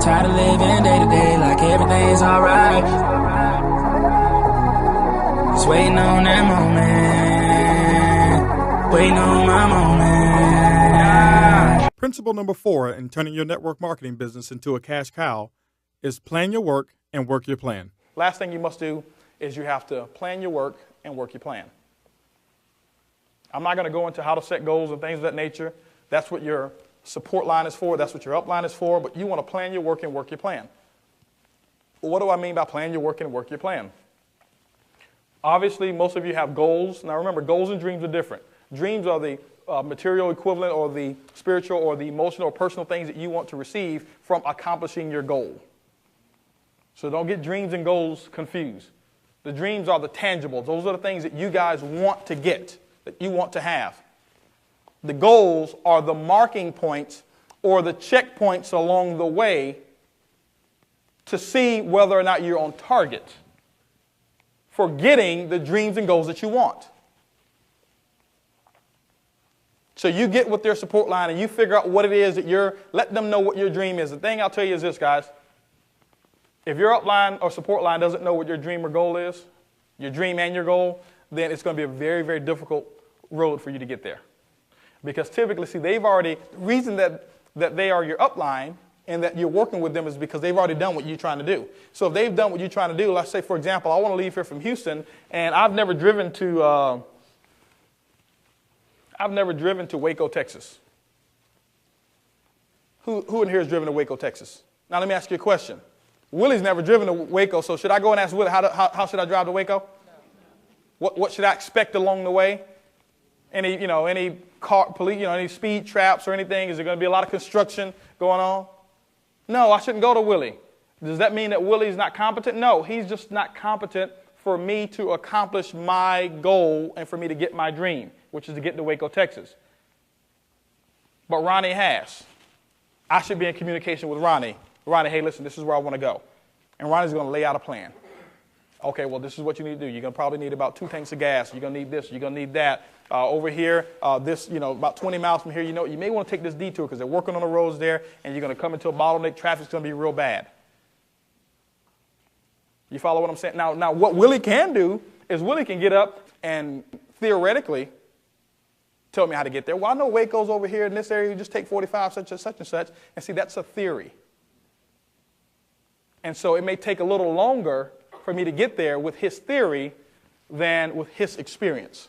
Tired of living day to day like everything's alright. Just waiting on that moment. Waiting on my moment. Principle number 4 in turning your network marketing business into a cash cow is plan your work and work your plan. Last thing you must do is you have to plan your work and work your plan. I'm not going to go into how to set goals and things of that nature. That's what your support line is for. That's what your upline is for. But you want to plan your work and work your plan. Well, what do I mean by plan your work and work your plan? Obviously, most of you have goals. Now remember, goals and dreams are different. Dreams are the material equivalent or the spiritual or the emotional or personal things that you want to receive from accomplishing your goal. So don't get dreams and goals confused. The dreams are the tangibles. Those are the things that you guys want to get, that you want to have. The goals are the marking points or the checkpoints along the way to see whether or not you're on target for getting the dreams and goals that you want. So you get with their support line and you figure out what it is that let them know what your dream is. The thing I'll tell you is this, guys. If your upline or support line doesn't know what your dream or goal is, your dream and your goal, then it's going to be a very, very difficult road for you to get there. Because typically, see, the reason that they are your upline and that you're working with them is because they've already done what you're trying to do. So if they've done what you're trying to do, let's say, for example, I want to leave here from Houston, and I've never driven to Waco, Texas. Who in here has driven to Waco, Texas? Now let me ask you a question. Willie's never driven to Waco, so should I go and ask Willie how should I drive to Waco? No. What should I expect along the way? Any car, police, any speed traps or anything? Is there going to be a lot of construction going on? No, I shouldn't go to Willie. Does that mean that Willie's not competent? No, he's just not competent for me to accomplish my goal and for me to get my dream, which is to get to Waco, Texas. But Ronnie has. I should be in communication with Ronnie. Ronnie, hey, listen, this is where I want to go. And Ronnie's going to lay out a plan. Okay, well, this is what you need to do. You're going to probably need about 2 tanks of gas. You're going to need this. You're going to need that. Over here, about 20 miles from here, you may want to take this detour because they're working on the roads there, and you're going to come into a bottleneck. Traffic's going to be real bad. You follow what I'm saying? Now, what Willie can do is Willie can get up and theoretically tell me how to get there. Well, I know Waco's over here in this area. You just take 45, such and such and such. And see, that's a theory. And so it may take a little longer for me to get there with his theory than with his experience.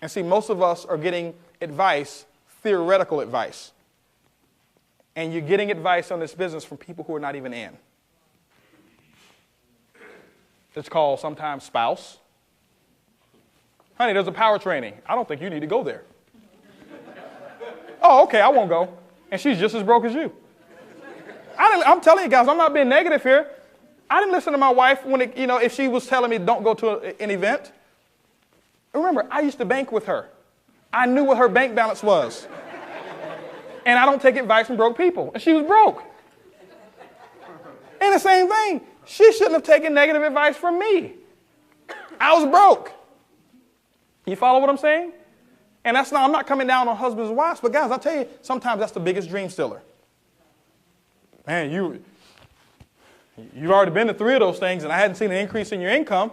And see, most of us are getting advice, theoretical advice. And you're getting advice on this business from people who are not even in. It's called sometimes spouse. Honey, there's a power training. I don't think you need to go there. Oh, okay, I won't go. And she's just as broke as you. I'm telling you guys, I'm not being negative here. I didn't listen to my wife when if she was telling me don't go to an event. Remember, I used to bank with her. I knew what her bank balance was. And I don't take advice from broke people. And she was broke. And the same thing, she shouldn't have taken negative advice from me. I was broke. You follow what I'm saying? And I'm not coming down on husbands and wives, but guys, I'll tell you, sometimes that's the biggest dream stealer. Man, you've already been to 3 of those things, and I hadn't seen an increase in your income.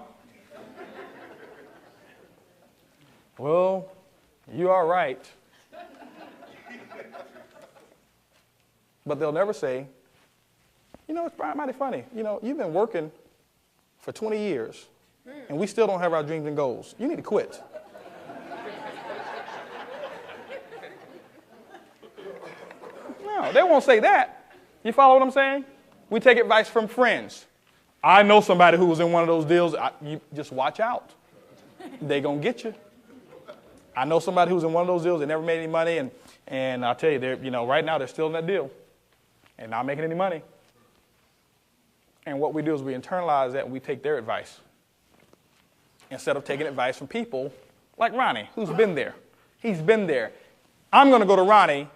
Well, you are right. But they'll never say, it's mighty funny. You've been working for 20 years, and we still don't have our dreams and goals. You need to quit. No, they won't say that. You follow what I'm saying? We take advice from friends. I know somebody who was in one of those deals. You just watch out. They're going to get you. I know somebody who was in one of those deals. They never made any money. And I'll tell you, right now they're still in that deal and not making any money. And what we do is we internalize that and we take their advice instead of taking advice from people like Ronnie, who's been there. He's been there. I'm going to go to Ronnie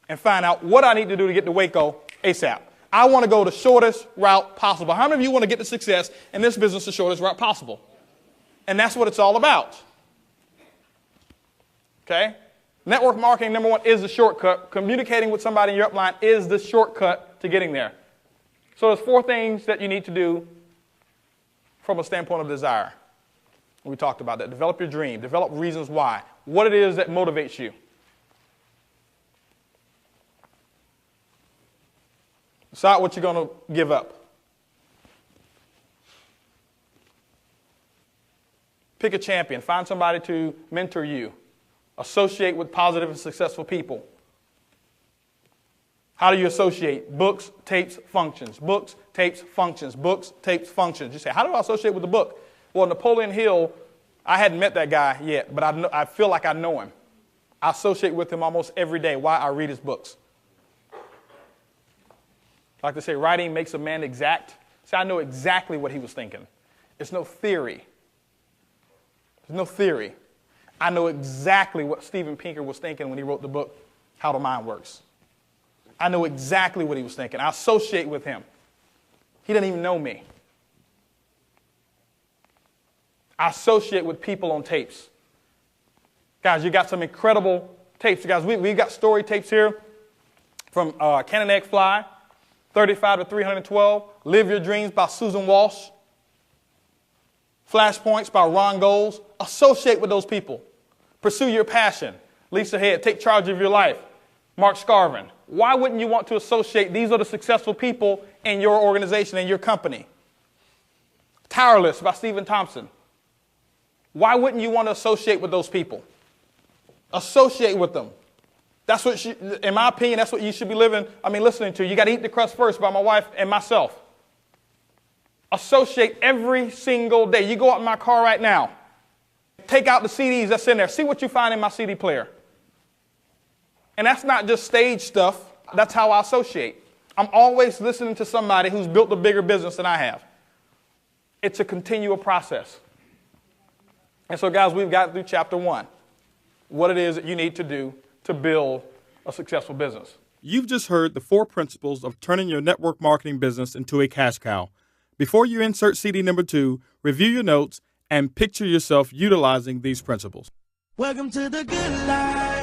and find out what I need to do to get to Waco ASAP. I want to go the shortest route possible. How many of you want to get to success in this business the shortest route possible? And that's what it's all about. Okay? Network marketing, number 1, is the shortcut. Communicating with somebody in your upline is the shortcut to getting there. So there's 4 things that you need to do from a standpoint of desire. We talked about that. Develop your dream. Develop reasons why. What it is that motivates you. Decide what you're going to give up. Pick a champion. Find somebody to mentor you. Associate with positive and successful people. How do you associate? Books, tapes, functions. Books, tapes, functions. Books, tapes, functions. You say, how do I associate with the book? Well, Napoleon Hill, I hadn't met that guy yet, but I feel like I know him. I associate with him almost every day. Why? I read his books. Like they say, writing makes a man exact. See, I know exactly what he was thinking. It's no theory. There's no theory. I know exactly what Steven Pinker was thinking when he wrote the book, How the Mind Works. I know exactly what he was thinking. I associate with him. He doesn't even know me. I associate with people on tapes. Guys, you got some incredible tapes. Guys, we've got story tapes here from Cannon Egg Fly, 35 to 312, Live Your Dreams by Susan Walsh, Flashpoints by Ron Goles. Associate with those people. Pursue your passion. Lisa Head, Take Charge of Your Life, Mark Scarvin. Why wouldn't you want to associate? These are the successful people in your organization and your company. Tireless by Stephen Thompson. Why wouldn't you want to associate with those people? Associate with them. That's what, in my opinion, that's what you should be listening to. You got to Eat the Crust First by my wife and myself. Associate every single day. You go out in my car right now. Take out the CDs that's in there. See what you find in my CD player. And that's not just stage stuff. That's how I associate. I'm always listening to somebody who's built a bigger business than I have. It's a continual process. And so, guys, we've got through chapter 1. What it is that you need to do to build a successful business. You've just heard the 4 principles of turning your network marketing business into a cash cow. Before you insert CD number 2, review your notes and picture yourself utilizing these principles. Welcome to the good life.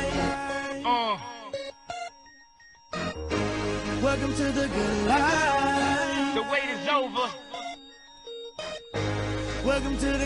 Welcome to the good life. The wait is over. Welcome to the